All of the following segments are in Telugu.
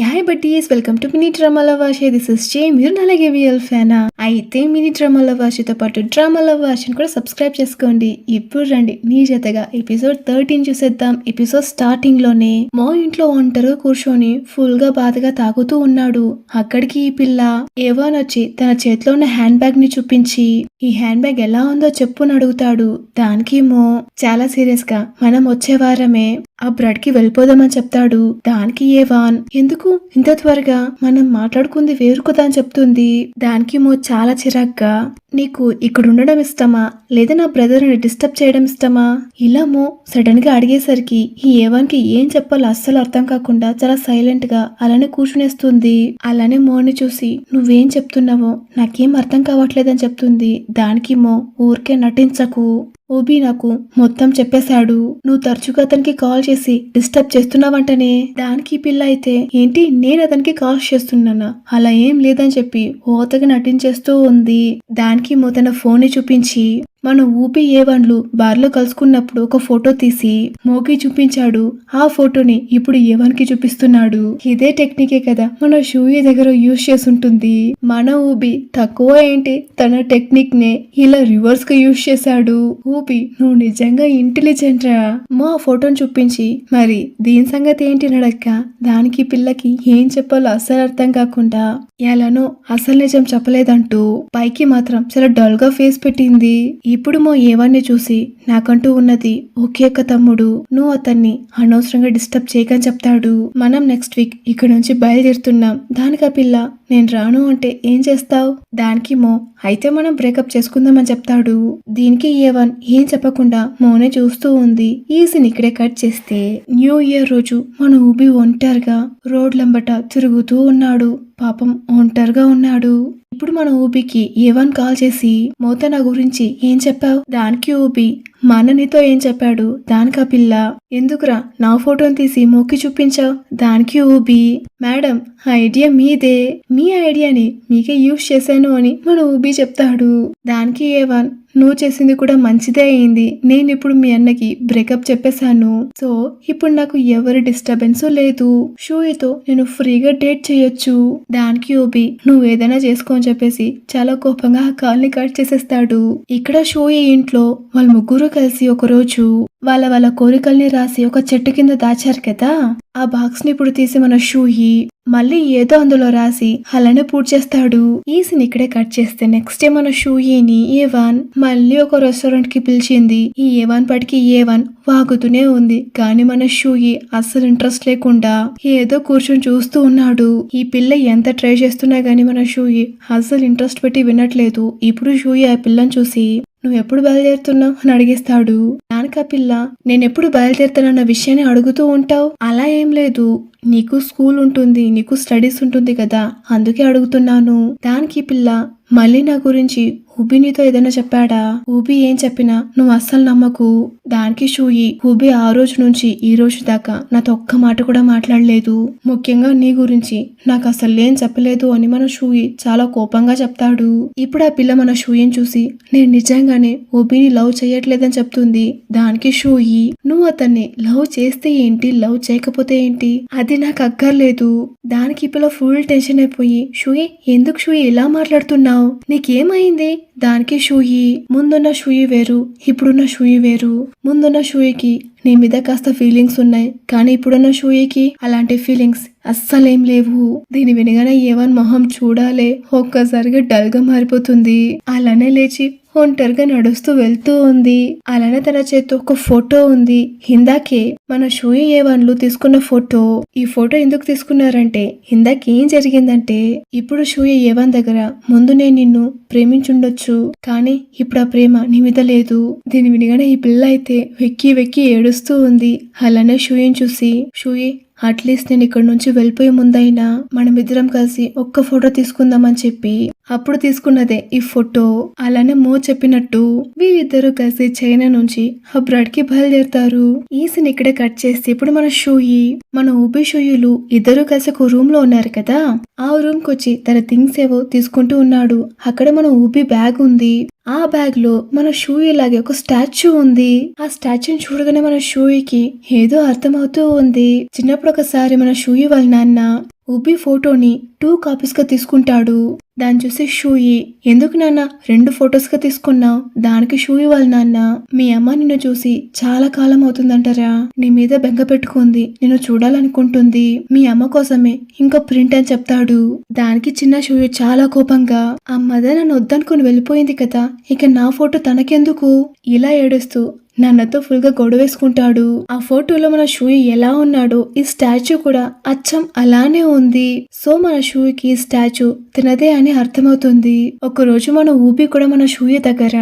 Hi buddies, welcome to mini డ్రామాల భాష. This is J. మీరు అలాగే విఎల్ ఫ్యానా అయితే మినీ డ్రామాల భాషతో పాటు డ్రామాల భాషను కూడా సబ్స్క్రైబ్ చేసుకోండి. ఇప్పుడు రండి నీ జతగా ఎపిసోడ్ 13 చూసేద్దాం. ఎపిసోడ్ స్టార్టింగ్ లోనే మో ఇంట్లో ఒంటరిగా కూర్చొని ఫుల్ గా బాధగా తాగుతూ ఉన్నాడు. అక్కడికి ఈ పిల్ల ఏవాన్ వచ్చి తన చేతిలో ఉన్న హ్యాండ్ బ్యాగ్ ని చూపించి ఈ హ్యాండ్ బ్యాగ్ ఎలా ఉందో చెప్పుని అడుగుతాడు. దానికి మో చాలా సీరియస్ గా మనం వచ్చే వారమే ఆ బ్రడ్ కి వెళ్ళిపోదామని చెప్తాడు. దానికి ఏవాన్ ఎందుకు ఇంత త్వరగా మనం మాట్లాడుకుంది వేరు కదా అని చెప్తుంది. దానికి మో చాలా చిరాగ్గా నీకు ఇక్కడ ఉండడం ఇష్టమా లేదా నా బ్రదర్ ని డిస్టర్బ్ చేయడం ఇష్టమా ఇలా మో సడన్ గా అడిగేసరికి ఈ ఏవాన్ కి ఏం చెప్పాలో అస్సలు అర్థం కాకుండా చాలా సైలెంట్ గా అలానే కూర్చునేస్తుంది. అలానే మోని చూసి నువ్వేం చెప్తున్నావో నాకేం అర్థం కావట్లేదని చెప్తుంది. దానికి మో ఊరికే నటించకు, ఓబీ నాకు మొత్తం చెప్పేశాడు, నువ్వు తరచుగా అతనికి కాల్ చేసి డిస్టర్బ్ చేస్తున్నావంటనే. దానికి పిల్ల అయితే ఏంటి నేను అతనికి కాల్ చేస్తున్నానా, అలా ఏం లేదని చెప్పి ఓతగా నటించేస్తూ ఉంది. దానికి మో తన ఫోన్ ని చూపించి మన ఊపి ఏవన్లు బార్లో కలుసుకున్నప్పుడు ఒక ఫోటో తీసి మోకి చూపించాడు. ఆ ఫోటోని ఇప్పుడు ఏవన్ కి చూపిస్తున్నాడు. ఇదే టెక్నికే కదా మన షూయి దగ్గర యూజ్ చేసుంటుంది. మన ఊబి తక్కువ ఏంటి తన టెక్నిక్ నే ఇలా రివర్స్ గా యూజ్ చేశాడు. ఊబి నువ్వు నిజంగా ఇంటెలిజెంట్ రా. మో ఆ ఫోటోని చూపించి మరి దీని సంగతి ఏంటి నడక్క. దానికి పిల్లకి ఏం చెప్పాలో అస్సలు అర్థం కాకుండా ఎలానో అసలు నిజం చెప్పలేదంటూ పైకి మాత్రం చాలా డల్ గా ఫేస్ పెట్టింది. ఇప్పుడు మో ఏవాన్ని చూసి నాకంటూ ఉన్నది ఒకే ఒక తమ్ముడు, నువ్వు అతన్ని అనవసరంగా డిస్టర్బ్ చేయకని చెప్తాడు. మనం నెక్స్ట్ వీక్ ఇక్కడ నుంచి బయలుదేరుతున్నాం. దానికి ఆ పిల్ల నేను రాను అంటే ఏం చేస్తావు. దానికి మో అయితే మనం బ్రేకప్ చేసుకుందామని చెప్తాడు. దీనికి ఏవన్ ఏం చెప్పకుండా మోనే చూస్తూ ఉంది. ఈ సీన్ ఇక్కడే కట్ చేస్తే న్యూ ఇయర్ రోజు మన ఊబి ఒంటరిగా రోడ్లంబట తిరుగుతూ ఉన్నాడు. పాపం ఒంటరిగా ఉన్నాడు. ఇప్పుడు మన ఊబికి ఏవన్ కాల్ చేసి మోత నా గురించి ఏం చెప్పావు. దానికి ఊబి మన నీతో ఏం చెప్పాడు. దానికి ఆ పిల్ల ఎందుకురా నా ఫోటోని తీసి మోకి చూపించావు. దానికి ఊబి మేడం ఐడియా మీదే, మీ ఐడియాని మీకే యూజ్ చేశాను అని మన ఊబి చెప్తాడు. దానికి ఏవన్ నువ్వు చేసింది కూడా మంచిదే అయింది, నేను ఇప్పుడు మీ అన్నకి బ్రేకప్ చెప్పేశాను, సో ఇప్పుడు నాకు ఎవరి డిస్టర్బెన్స్ లేదు, షూయితో నేను ఫ్రీగా డేట్ చేయొచ్చు. దానికి ఓబి నువ్వు ఏదైనా చేసుకో అని చెప్పేసి చాలా కోపంగా ఆ కాల్ ని కట్ చేసేస్తాడు. ఇక్కడ షూయి ఇంట్లో వాళ్ళ ముగ్గురు కలిసి ఒక రోజు వాళ్ళ కోరికల్ని రాసి ఒక చెట్టు కింద దాచారు కదా. ఆ బాక్స్ ని ఇప్పుడు తీసి మన షూయి మళ్ళీ ఏదో అందులో రాసి అలానే పూర్తి చేస్తాడు. ఈ సీన్ ఇక్కడే కట్ చేస్తే నెక్స్ట్ డే మన షూయిని ఏవాన్ మళ్ళీ ఒక రెస్టారెంట్ కి పిలిచింది. ఈ ఏవాన్ పటికి ఏవాన్ వాగుతూనే ఉంది కానీ మన షూయి అస్సలు ఇంట్రెస్ట్ లేకుండా ఏదో కూర్చొని చూస్తూ ఉన్నాడు. ఈ పిల్ల ఎంత ట్రై చేస్తున్నా గానీ మన షూయి అస్సలు ఇంట్రెస్ట్ పెట్టి వినట్లేదు. ఇప్పుడు షూయి ఆ పిల్లని చూసి నువ్వు ఎప్పుడు బయలుదేరుతున్నావు అని అడిగేస్తాడు. దానికి ఆ పిల్ల నేనెప్పుడు బయలుదేరుతానన్న విషయాన్ని అడుగుతూ ఉంటావు. అలా ఏం లేదు, నీకు స్కూల్ ఉంటుంది, నీకు స్టడీస్ ఉంటుంది కదా, అందుకే అడుగుతున్నాను. దానికి పిల్ల మళ్ళీ నా గురించి ఊబి నీతో ఏదైనా చెప్పాడా. ఊబి ఏం చెప్పినా నువ్వు అస్సలు నమ్మకు. దానికి షూయి ఊబి ఆ రోజు నుంచి ఈ రోజు దాకా నాతో ఒక్క మాట కూడా మాట్లాడలేదు, ముఖ్యంగా నీ గురించి నాకు అసలు ఏం చెప్పలేదు అని మన షూయి చాలా కోపంగా చెప్తాడు. ఇప్పుడు ఆ పిల్ల మన షూయిని చూసి నేను నిజంగానే ఊబిని లవ్ చేయట్లేదని చెప్తుంది. దానికి షూయి నువ్వు అతన్ని లవ్ చేస్తే ఏంటి లవ్ చేయకపోతే ఏంటి అది నాకు అక్కర్లేదు. దానికి పిల్ల ఫుల్ టెన్షన్ అయిపోయి షూయి ఎందుకు షూయి ఇలా మాట్లాడుతున్నావు, నీకేమైంది. దానికి షూయి ముందున్న షూయి వేరు ఇప్పుడున్న షూయి వేరు, ముందున్న షూయికి నీ మీద కాస్త ఫీలింగ్స్ ఉన్నాయి కానీ ఇప్పుడున్న షూయికి అలాంటి ఫీలింగ్స్ అస్సలేం లేవు. దీని వినగానే ఏవన్ మొహం చూడాలే ఒక్కసారిగా డల్ గా మారిపోతుంది. అలానే లేచి ఒంటరిగా నడుస్తూ వెళ్తూ ఉంది. అలానే తన చేతితో ఒక ఫోటో ఉంది. ఇందాకే మన షూయి ఏవన్లు తీసుకున్న ఫోటో. ఈ ఫోటో ఎందుకు తీసుకున్నారంటే ఇందాకేం జరిగిందంటే ఇప్పుడు షూయి ఏవన్ దగ్గర ముందు నేను నిన్ను ప్రేమించుండొచ్చు కానీ ఇప్పుడు ఆ ప్రేమ నీ మీద లేదు. దీని వినగానే ఈ పిల్ల అయితే వెక్కి వెక్కి ఏడుస్తూ ఉంది. అలానే షూయిని చూసి షూయి అట్లీస్ట్ నేను ఇక్కడ నుంచి వెళ్ళిపోయే ముందైనా మనమిద్దరం కలిసి ఒక్క ఫోటో తీసుకుందామని చెప్పి అప్పుడు తీసుకున్నదే ఈ ఫోటో. అలానే మో చెప్పినట్టు వీరిద్దరూ కలిసి చైనా నుంచి అబ్రాడ్ కి బయలుదేరుతారు. ఈ సీన్ ఇక్కడే కట్ చేస్తే ఇప్పుడు మన షూయి మన ఊబి షూయులు ఇద్దరు కలిసి ఒక రూమ్ లో ఉన్నారు కదా. ఆ రూమ్ కి వచ్చి తన థింగ్స్ ఏవో తీసుకుంటూ ఉన్నాడు. అక్కడ మన ఊబి బ్యాగ్ ఉంది. ఆ బ్యాగ్ లో మన షూయి లాగే ఒక స్టాచ్యూ ఉంది. ఆ స్టాచ్యూని చూడగానే మన షూయికి ఏదో అర్థమవుతూ ఉంది. చిన్నప్పుడు ఒకసారి మన షూయి వాళ్ళ నాన్న ఊబీ ఫోటోని 2 కాపీస్గా తీసుకుంటాడు. దాన్ని చూసి షూయి, ఎందుకు నాన్న 2 ఫొటోస్గా తీసుకున్నావు? దానికి షూయి వాళ్ళ నాన్న, మీ అమ్మ నిన్ను చూసి చాలా కాలం అవుతుందంటారా, నీ మీద బెంగ పెట్టుకుంది, నిన్ను చూడాలనుకుంటుంది, మీ అమ్మ కోసమే ఇంకో ప్రింట్ అని చెప్తాడు. దానికి చిన్న షూయి చాలా కోపంగా, అమ్మదే నన్ను వద్దనుకుని వెళ్ళిపోయింది కదా, ఇక నా ఫోటో తనకెందుకు, ఇలా ఏడుస్తూ నాన్నతో ఫుల్ గా గొడవేసుకుంటాడు. ఆ ఫోటోలో మన షూయి ఎలా ఉన్నాడో ఈ స్టాచ్యూ కూడా అచ్చం అలానే ఉంది. సో మన షూయికి ఈ స్టాచ్యూ తినదే అని అర్థమవుతుంది. ఒకరోజు మన ఊబి కూడా మన షూయి దగ్గర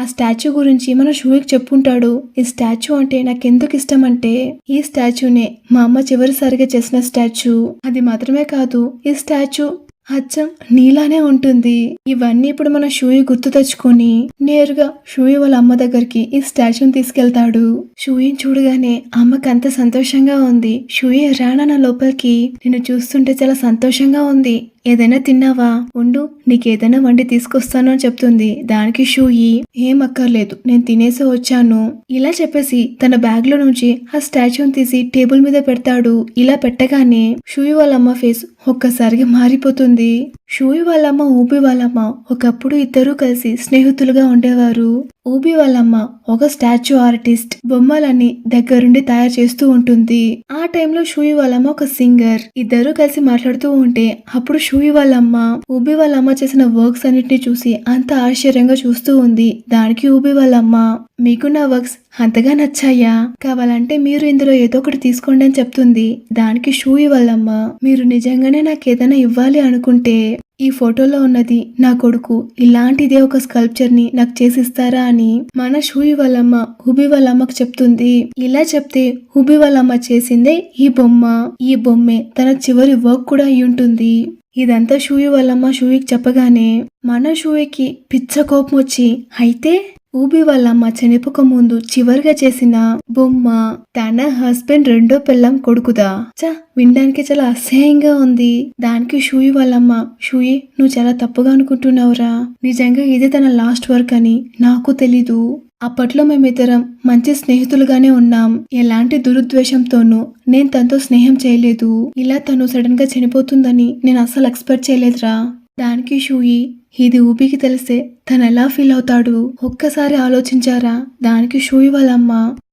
ఆ స్టాచ్యూ గురించి మన షూయికి చెప్పుంటాడు. ఈ స్టాచ్యూ అంటే నాకెందుకు ఇష్టం అంటే, ఈ స్టాచ్యూనే మా అమ్మ చివరిసారిగా చేసిన స్టాచ్యూ. అది మాత్రమే కాదు, ఈ స్టాచ్యూ అచ్చం నీలానే ఉంటుంది. ఇవన్నీ ఇప్పుడు మన షూయి గుర్తు తెచ్చుకొని నేరుగా షూయి వాళ్ళ అమ్మ దగ్గరికి ఈ స్టాచ్యూని తీసుకెళ్తాడు. షూయిని చూడగానే అమ్మకి అంత సంతోషంగా ఉంది. షూయి రానా నా లోపలికి, నిన్ను చూస్తుంటే చాలా సంతోషంగా ఉంది, ఏదైనా తిన్నావా, ఉండు నీకేదైనా వండి తీసుకొస్తాను అని చెప్తుంది. దానికి షూయి, ఏం అక్కర్లేదు నేను తినేసి వచ్చాను, ఇలా చెప్పేసి తన బ్యాగ్ లో నుంచి ఆ స్టాచ్యూని తీసి టేబుల్ మీద పెడతాడు. ఇలా పెట్టగానే షూయి వాళ్ళమ్మ ఫేస్ ఒక్కసారిగా మారిపోతుంది. షూయి వాళ్ళమ్మ ఊబి వాళ్ళమ్మ ఒకప్పుడు ఇద్దరూ కలిసి స్నేహితులుగా ఉండేవారు. ఊబి వాళ్ళమ్మ ఒక స్టాచ్యూ ఆర్టిస్ట్, బొమ్మలన్నీ దగ్గరుండి తయారు చేస్తూ ఉంటుంది. ఆ టైంలో షూయి వాళ్ళమ్మ ఒక సింగర్. ఇద్దరూ కలిసి మాట్లాడుతూ ఉంటే అప్పుడు షూయి వాళ్ళమ్మ ఊబి వాళ్ళమ్మ చేసిన వర్క్స్ అన్నిటిని చూసి అంత ఆశ్చర్యంగా చూస్తూ ఉంది. దానికి ఊబి వాళ్ళమ్మ, మీకు నా వర్క్స్ అంతగా నచ్చాయా, కావాలంటే మీరు ఇందులో ఏదో ఒకటి తీసుకోండి అని చెప్తుంది. దానికి షూయి వాళ్ళమ్మ, మీరు నిజంగానే నాకు ఏదైనా ఇవ్వాలి అనుకుంటే ఈ ఫోటోలో ఉన్నది నా కొడుకు, ఇలాంటిదే ఒక స్కల్ప్చర్ ని నాకు చేసిస్తారా అని మన షూయి వాళ్ళమ్మ హుబి వాళ్ళమ్మకు చెప్తుంది. ఇలా చెప్తే హుబి వాళ్ళమ్మ చేసిందే ఈ బొమ్మ. ఈ బొమ్మే తన చివరి వర్క్ కూడా అయి ఉంటుంది. ఇదంతా షూయి వాళ్ళమ్మ షూయికి చెప్పగానే మన షూయికి పిచ్చ కోపం వచ్చి, అయితే ఊబి వాళ్ళమ్మ చనిపోక ముందు చివరిగా చేసిన బొమ్మ తన హస్బెండ్ రెండో పిల్లం కొడుకుదా, వినడానికి చాలా అసహ్యంగా ఉంది. దానికి షూయి వాళ్ళమ్మ, షూయి నువ్వు చాలా తప్పుగా అనుకుంటున్నావురా, నిజంగా ఇది తన లాస్ట్ వర్క్ అని నాకు తెలీదు. అప్పట్లో మేమిద్దరం మంచి స్నేహితులుగానే ఉన్నాం, ఎలాంటి దురుద్వేషంతోనూ నేను తనతో స్నేహం చేయలేదు. ఇలా తను సడన్ గా చనిపోతుందని నేను అస్సలు ఎక్స్పెక్ట్ చేయలేదురా. దానికి షూయి, ఇది ఊబికి తెలిస్తే తను ఎలా ఫీల్ అవుతాడు ఒక్కసారి ఆలోచించారా. దానికి షూయి వాళ్ళమ్మ,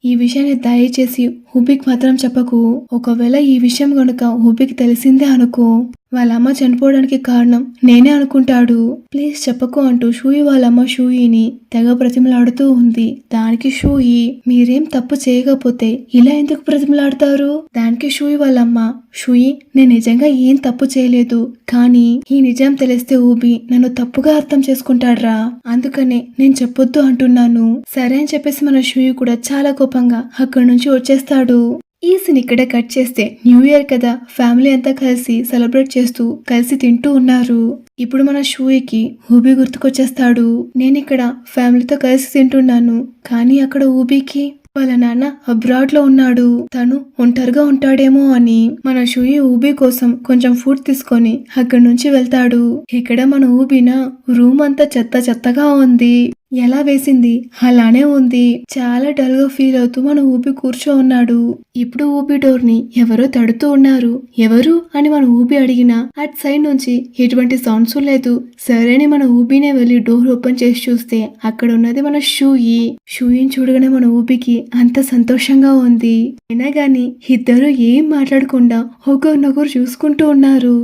ఈ విషయాన్ని దయచేసి ఊబికి మాత్రం చెప్పకు, ఒకవేళ ఈ విషయం గనుక ఊబికి తెలిసిందే అనుకో, వాళ్ళమ్మ చనిపోవడానికి కారణం నేనే అనుకుంటాడు, ప్లీజ్ చెప్పకు అంటూ షూయి వాళ్ళమ్మ షూయిని తెగ బ్రతిమలాడుతూ ఉంది. దానికి షూయి, మీరేం తప్పు చేయకపోతే ఇలా ఎందుకు బ్రతిమలాడతారు. దానికి షూయి వాళ్ళమ్మ, షూయి నేను నిజంగా ఏం తప్పు చేయలేదు, కానీ ఈ నిజం తెలిస్తే ఊబి నన్ను తప్పుగా అర్థం చేసుకుంటాడ్రా, అందుకనే నేను చెప్పొద్దు అంటున్నాను. సరే అని చెప్పేసి మన షూయి కూడా చాలా కోపంగా అక్కడి నుంచి వచ్చేస్తాడు. ఈ సీన్ ఇక్కడ కట్ చేస్తే న్యూ ఇయర్ కదా, ఫ్యామిలీ అంతా కలిసి సెలబ్రేట్ చేస్తూ కలిసి తింటూ ఉన్నారు. ఇప్పుడు మన షూయికి ఊబి గుర్తుకొచ్చేస్తాడు. నేను ఇక్కడ ఫ్యామిలీతో కలిసి తింటున్నాను, కానీ అక్కడ ఊబికి వాళ్ళ నాన్న అబ్రాడ్ లో ఉన్నాడు, తను ఒంటరిగా ఉంటాడేమో అని మన షూయి ఊబి కోసం కొంచెం ఫుడ్ తీసుకొని అక్కడి నుంచి వెళ్తాడు. ఇక్కడ మన ఊబిన రూమ్ అంతా చెత్త చెత్తగా ఉంది, ఎలా వేసింది అలానే ఉంది, చాలా డల్ గా ఫీల్ అవుతూ మన ఊబి కూర్చో ఉన్నాడు. ఇప్పుడు ఊబి డోర్ ని ఎవరో తడుతూ ఉన్నారు. ఎవరు అని మన ఊబి అడిగినా అట్ సైడ్ నుంచి ఎటువంటి సౌండ్స్ లేదు. సరే అని మన ఊబినే వెళ్లి డోర్ ఓపెన్ చేసి చూస్తే అక్కడ ఉన్నది మన షూయి. షూయిని చూడగానే మన ఊబికి అంత సంతోషంగా ఉంది. అయినా గాని ఇద్దరు ఏం మాట్లాడకుండా ఒకరినొకరు చూసుకుంటూ ఉన్నారు.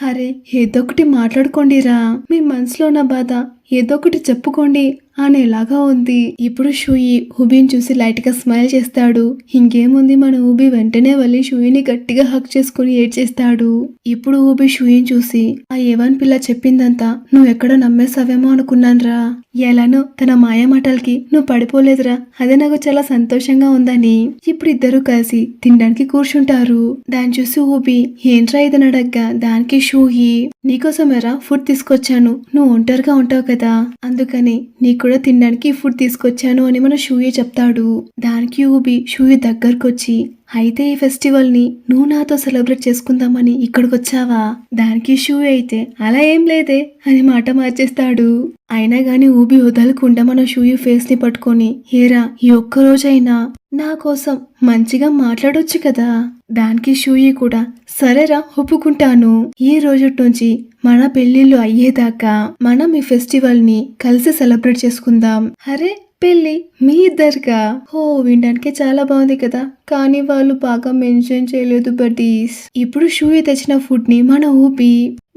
అరే ఏదొకటి మాట్లాడుకోండిరా, మీ మనసులో ఉన్న బాధ ఏదొకటి చెప్పుకోండి అనేలాగా ఉంది. ఇప్పుడు షూయి ఊబిని చూసి లైట్ గా స్మైల్ చేస్తాడు. ఇంకేముంది, మన ఊబి వెంటనే వెళ్ళి షూయిని గట్టిగా హక్ చేసుకుని ఏడ్చేస్తాడు. ఇప్పుడు ఊబి షూయిని చూసి, ఆ ఏవన్ పిల్ల చెప్పిందంతా నువ్వు ఎక్కడ నమ్మేసావేమో అనుకున్నాన్రా, ఎలానో తన మాయ మాటలకి నువ్వు పడిపోలేదురా, అదే నాకు చాలా సంతోషంగా ఉందని. ఇప్పుడు ఇద్దరు కలిసి తినడానికి కూర్చుంటారు. దాన్ని చూసి ఊబి, ఏంట్రా ఇది అడగ్గా దానికి షూయి, నీకోసమేరా ఫుడ్ తీసుకొచ్చాను, నువ్వు ఒంటరిగా ఉంటావు కదా, అందుకని నీకు కూడా తినడానికి ఫుడ్ తీసుకొచ్చాను అని మన షూయి చెప్తాడు. దానికి ఊబి షూయి దగ్గరకొచ్చి, అయితే ఈ ఫెస్టివల్ ని నువ్వు నాతో సెలబ్రేట్ చేసుకుందామని ఇక్కడికి వచ్చావా? దానికి షూ అయితే అలా ఏం లేదే అని మాట మార్చేస్తాడు. అయినా గాని ఊబి వదలకుండా మన షూయి ఫేస్ ని పట్టుకొని, ఏరా ఈ ఒక్క రోజైనా నా కోసం మంచిగా మాట్లాడొచ్చు కదా. దానికి షూయి కూడా సరేరా ఒప్పుకుంటాను. ఈ రోజు నుంచి మన పెళ్లిళ్ళు అయ్యేదాకా మనం ఈ ఫెస్టివల్ ని కలిసి సెలబ్రేట్ చేసుకుందాం. అరే పెళ్లి మీ ఇద్దరుగా? హో వినడానికి చాలా బాగుంది కదా, కానీ వాళ్ళు బాగా మెన్షన్ చేయలేదు బడ్డీస్. ఇప్పుడు షూయి తెచ్చిన ఫుడ్ ని మన ఊపి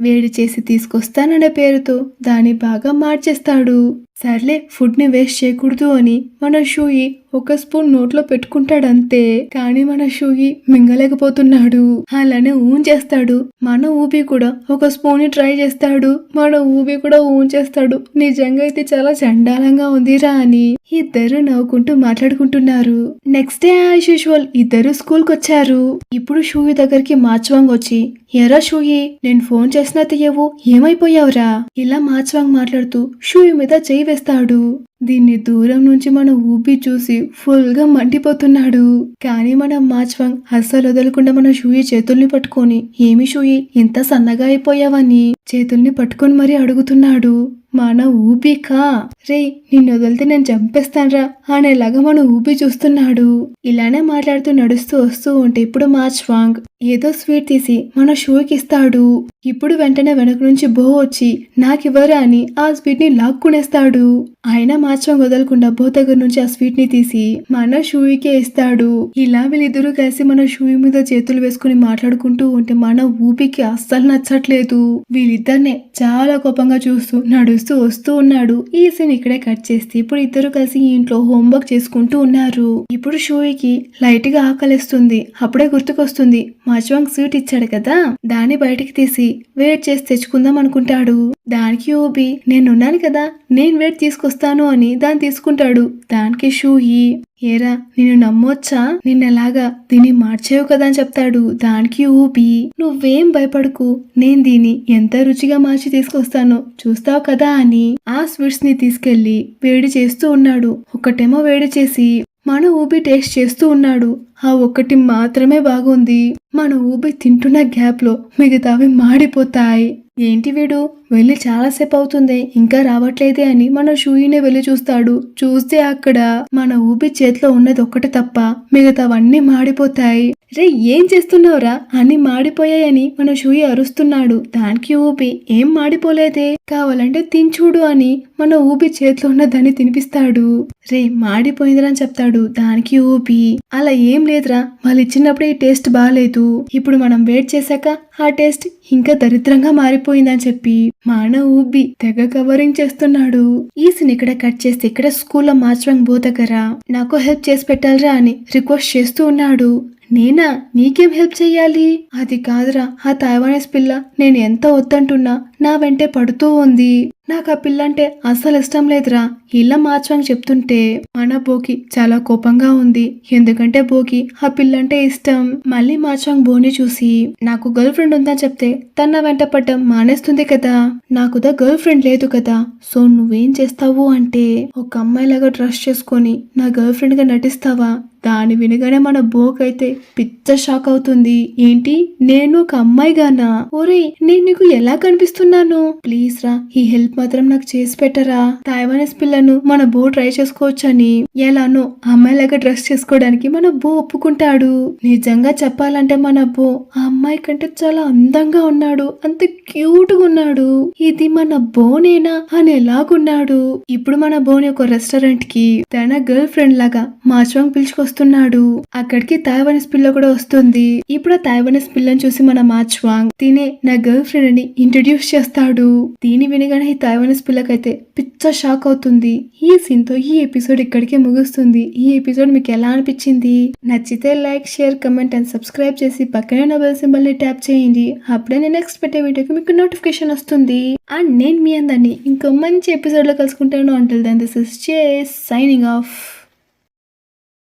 వేడి చేసి తీసుకొస్తాననే పేరుతో దాన్ని బాగా మార్చేస్తాడు. సర్లే ఫుడ్ ని వేస్ట్ చేయకూడదు అని మన షూయి ఒక స్పూన్ నోట్లో పెట్టుకుంటాడంతే. కానీ మన షూయి మింగలేకపోతున్నాడు. అలానే చేస్తాడు. మన ఊబి కూడా ఒక స్పూన్ ని ట్రై చేస్తాడు. మన ఊబి కూడా చేస్తాడు. నిజంగా అయితే చాలా చండాలంగా ఉందిరా అని ఇద్దరు నవ్వుకుంటూ మాట్లాడుకుంటున్నారు. నెక్స్ట్ డే యాజ్ యూజువల్ ఇద్దరు స్కూల్ కి వచ్చారు. ఇప్పుడు షూయి దగ్గరికి మార్చ్వాంగ్ వచ్చి, ఎరా షూయి నేను ఫోన్ చేసినా తీయవు, ఏమైపోయావురా? ఇలా మార్చ్వాంగ్ మాట్లాడుతూ షూయి మీద చేయి వేస్తాడు. దీన్ని దూరం నుంచి మన ఊపి చూసి ఫుల్ గా మండిపోతున్నాడు. కానీ మన మార్చ్వాంగ్ అస్సలు వదలకుండా మన షూయి చేతుల్ని పట్టుకొని, ఏమి షూయి ఇంత సన్నగా అయిపోయావని చేతుల్ని పట్టుకొని మరీ అడుగుతున్నాడు. మన ఊపికా రే నిన్ను వదిలితే నేను చంపేస్తాన్రా అనేలాగా మన ఊపి చూస్తున్నాడు. ఇలానే మాట్లాడుతూ నడుస్తూ వస్తూ ఉంటే ఇప్పుడు మార్చ్వాంగ్ ఏదో స్వీట్ తీసి మన షూకి ఇస్తాడు. ఇప్పుడు వెంటనే వెనక నుంచి బో వచ్చి నాకివ్వరా అని ఆ స్వీట్ ని లాక్కునేస్తాడు. అయినా మార్చ్వాంగ్ వదలకుండా బో దగ్గర నుంచి ఆ స్వీట్ ని తీసి మన షూయికే ఇస్తాడు. ఇలా వీళ్ళిద్దరూ కలిసి మన షూయి మీద చేతులు వేసుకుని మాట్లాడుకుంటూ ఉంటే మన ఊపికి అస్సలు నచ్చట్లేదు. వీళ్ళిద్దరినే చాలా కోపంగా చూస్తూ నడుస్తూ వస్తూ ఉన్నాడు. ఈ సీన్ ఇక్కడే కట్ చేస్తే ఇప్పుడు ఇద్దరు కలిసి ఈ ఇంట్లో హోంవర్క్ చేసుకుంటూ ఉన్నారు. ఇప్పుడు షూయికి లైట్ గా ఆకలిస్తుంది. అప్పుడే గుర్తుకొస్తుంది మార్చ్వాంగ్ స్వీట్ ఇచ్చాడు కదా, దాన్ని బయటికి తీసి వేట్ చేసి తెచ్చుకుందాం అనుకుంటాడు. దానికి ఊబి నేనున్నాను కదా, నేను వేట్ తీసుకొస్తాను అని దాన్ని తీసుకుంటాడు. దానికి షూయి ఏరా నిన్ను నమ్మొచ్చా, నిన్నలాగా దీన్ని మార్చేవు కదా అని చెప్తాడు. దానికి ఊబి నువ్వేం భయపడకు, నేను దీన్ని ఎంత రుచిగా మార్చి తీసుకొస్తానో చూస్తావు కదా అని ఆ స్వీట్స్ ని తీసుకెళ్లి వేడి చేస్తూ ఉన్నాడు. ఒకటేమో వేడి చేసి మన ఊబి టేస్ట్ చేస్తూ ఉన్నాడు. ఆ ఒక్కటి మాత్రమే బాగుంది. మన ఊబి తింటున్న గ్యాప్ లో మిగతావి మాడిపోతాయి. ఏంటి వీడు వెళ్ళి చాలాసేపు అవుతుంది ఇంకా రావట్లేదే అని మన షూయినే వెళ్ళి చూస్తాడు. చూస్తే అక్కడ మన ఊబి చేతిలో ఉన్నది ఒక్కటి తప్ప మిగతావన్నీ మాడిపోతాయి. రే ఏం చేస్తున్నావురా, అన్ని మాడిపోయాయని మన షూయి అరుస్తున్నాడు. దానికి ఊబి ఏం మాడిపోలేదే, కావాలంటే తినచూడు అని మన ఊబి చేతిలో ఉన్న దాన్ని తినిపిస్తాడు. రే మాడిపోయిందిరా అని చెప్తాడు. దానికి ఊబి అలా ఏం లేదురా, వాళ్ళు ఇచ్చినప్పుడు ఈ టేస్ట్ బాగాలేదు, ఇప్పుడు మనం వెయిట్ చేశాక ఆ టేస్ట్ ఇంకా దరిద్రంగా మారిపోయిందని చెప్పి మన ఊబి తెగ కవరింగ్ చేస్తున్నాడు. ఈ సీన్ ఇక్కడ కట్ చేస్తే ఇక్కడ స్కూల్లో మార్చ్వాంగ్ బో దగ్గర నాకు హెల్ప్ చేసి పెట్టాలరా అని రిక్వెస్ట్ చేస్తూ ఉన్నాడు. నేనా నీకేం హెల్ప్ చెయ్యాలి? అది కాదురా, ఆ తైవానీస్ పిల్ల నేను ఎంత వద్దంటున్నా నా వెంటే పడుతూ ఉంది. నాకు ఆ పిల్ల అంటే అస్సలు ఇష్టం లేదురా ఇలా మార్చ్వాంగ్ చెప్తుంటే మన బోకి చాలా కోపంగా ఉంది. ఎందుకంటే బోకి ఆ పిల్ల అంటే ఇష్టం. మళ్ళీ మార్చ్వాంగ్ బోని చూసి నాకు గర్ల్ ఫ్రెండ్ ఉందని చెప్తే తన వెంట పడ్డం మానేస్తుంది కదా, నాకుదా గర్ల్ ఫ్రెండ్ లేదు కదా, సో నువ్వేం చేస్తావు అంటే ఒక అమ్మాయిలాగా డ్రెస్ చేసుకొని నా గర్ల్ ఫ్రెండ్ గా నటిస్తావా? దాని వినగానే మన బోకైతే పిచ్చ షాక్ అవుతుంది. ఏంటి నేను ఒక అమ్మాయిగానా? ఓరే నేను నీకు ఎలా కనిపిస్తున్నాను? ప్లీజ్ రా ఈ హెల్ప్ మాత్రం నాకు చేసి పెట్టరా. తైవానీస్ పిల్లను మన బో ట్రై చేసుకోవచ్చని ఎలానో అమ్మాయిలాగా డ్రెస్ చేసుకోవడానికి మన బో ఒప్పుకుంటాడు. నిజంగా చెప్పాలంటే మన బో ఆ అమ్మాయి కంటే చాలా అందంగా ఉన్నాడు, అంత క్యూట్ గా ఉన్నాడు. ఇది మన బోనేనా అనేలాగున్నాడు. ఇప్పుడు మన బోని ఒక రెస్టారెంట్ కి తన గర్ల్ ఫ్రెండ్ లాగా మార్చ్వాంగ్ పిలుచుకొస్తున్నాడు. అక్కడికి తైవానీస్ పిల్ల కూడా వస్తుంది. ఇప్పుడు ఆ తైవానీస్ పిల్లని చూసి మన మార్చ్వాంగ్ తినే నా గర్ల్ ఫ్రెండ్ అని ఇంట్రడ్యూస్ చేస్తాడు. దీని వినగానే ఈ తైవానీస్ పిల్లకైతే పిచ్చ షాక్ అవుతుంది. ఈ సీన్ తో ఈ ఎపిసోడ్ ఇక్కడికే ముగుస్తుంది. ఈ ఎపిసోడ్ మీకు ఎలా అనిపించింది? నచ్చితే like, share, comment and subscribe చేసి పక్కనే ఉన్న బెల్ సింబల్ ని ట్యాప్ చేయండి. అప్పుడే నేను నెక్స్ట్ పెట్టే వీడియోకి మీకు నోటిఫికేషన్ వస్తుంది. అండ్ నేను మీ అందరినీ ఇంకో మంచి ఎపిసోడ్ లో కలుసుకుంటాను. Until then this is J signing of.